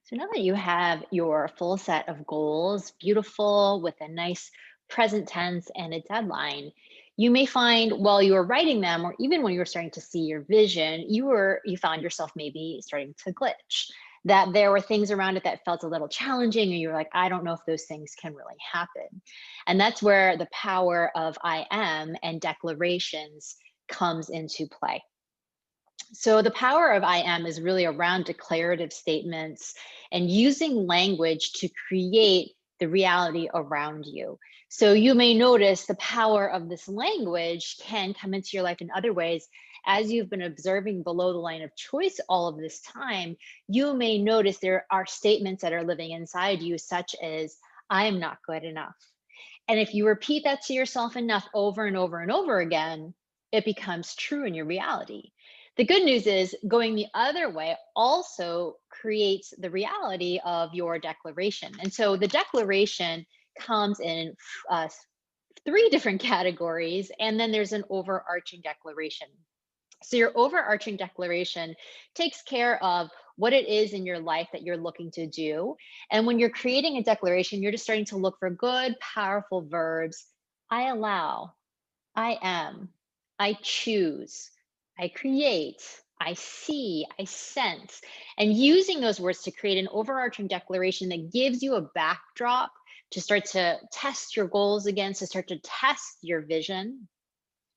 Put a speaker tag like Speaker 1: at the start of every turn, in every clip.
Speaker 1: So now that you have your full set of goals, beautiful with a nice present tense and a deadline, you may find while you were writing them, or even when you were starting to see your vision, you found yourself maybe starting to glitch. That there were things around it that felt a little challenging, and you were like, I don't know if those things can really happen. And that's where the power of I am and declarations comes into play. So, the power of I am is really around declarative statements and using language to create the reality around you. So, you may notice the power of this language can come into your life in other ways. As you've been observing below the line of choice all of this time, you may notice there are statements that are living inside you, such as, I am not good enough. And if you repeat that to yourself enough over and over and over again, it becomes true in your reality. The good news is going the other way also creates the reality of your declaration. And so the declaration comes in uh, three different categories, and then there's an overarching declaration. So, your overarching declaration takes care of what it is in your life that you're looking to do. And when you're creating a declaration, you're just starting to look for good, powerful verbs. I allow, I am, I choose, I create, I see, I sense, and using those words to create an overarching declaration that gives you a backdrop to start to test your goals against, to start to test your vision.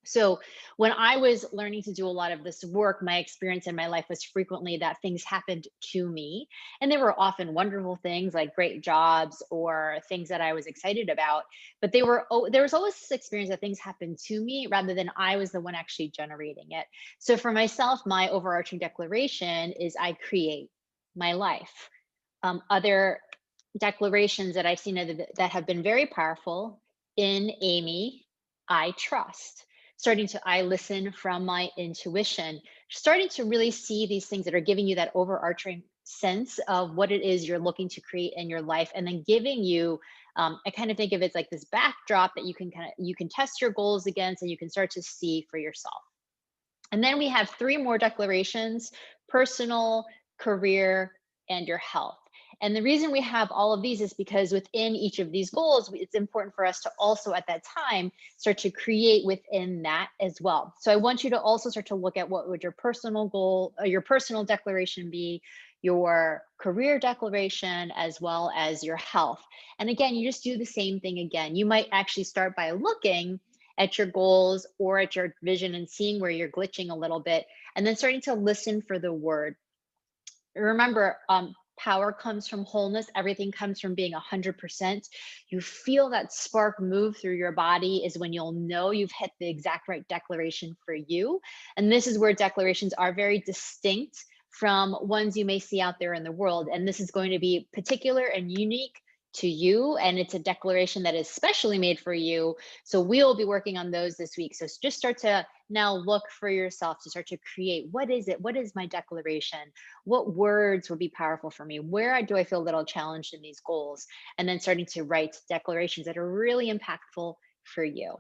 Speaker 1: So, when I was learning to do a lot of this work, my experience in my life was frequently that things happened to me. And they were often wonderful things like great jobs or things that I was excited about. But there was always this experience that things happened to me rather than I was the one actually generating it. So, for myself, my overarching declaration is I create my life. Other declarations that I've seen that have been very powerful in Amy, I trust. Starting to, I listen from my intuition, starting to really see these things that are giving you that overarching sense of what it is you're looking to create in your life, and then giving you, I kind of think of it as like this backdrop that you can test your goals against, and you can start to see for yourself. And then we have three more declarations: personal, career, and your health. And the reason we have all of these is because within each of these goals, it's important for us to also at that time start to create within that as well. So I want you to also start to look at what would your personal goal, your personal declaration be, your career declaration, as well as your health. And again, you just do the same thing again. You might actually start by looking at your goals or at your vision and seeing where you're glitching a little bit, and then starting to listen for the word. Remember, power comes from wholeness. Everything comes from being 100%. You feel that spark move through your body is when you'll know you've hit the exact right declaration for you. And this is where declarations are very distinct from ones you may see out there in the world. And this is going to be particular and unique to you. And it's a declaration that is specially made for you. So we'll be working on those this week. So just start to now look for yourself to start to create, what is it? What is my declaration? What words would be powerful for me? Where do I feel a little challenged in these goals? And then starting to write declarations that are really impactful for you.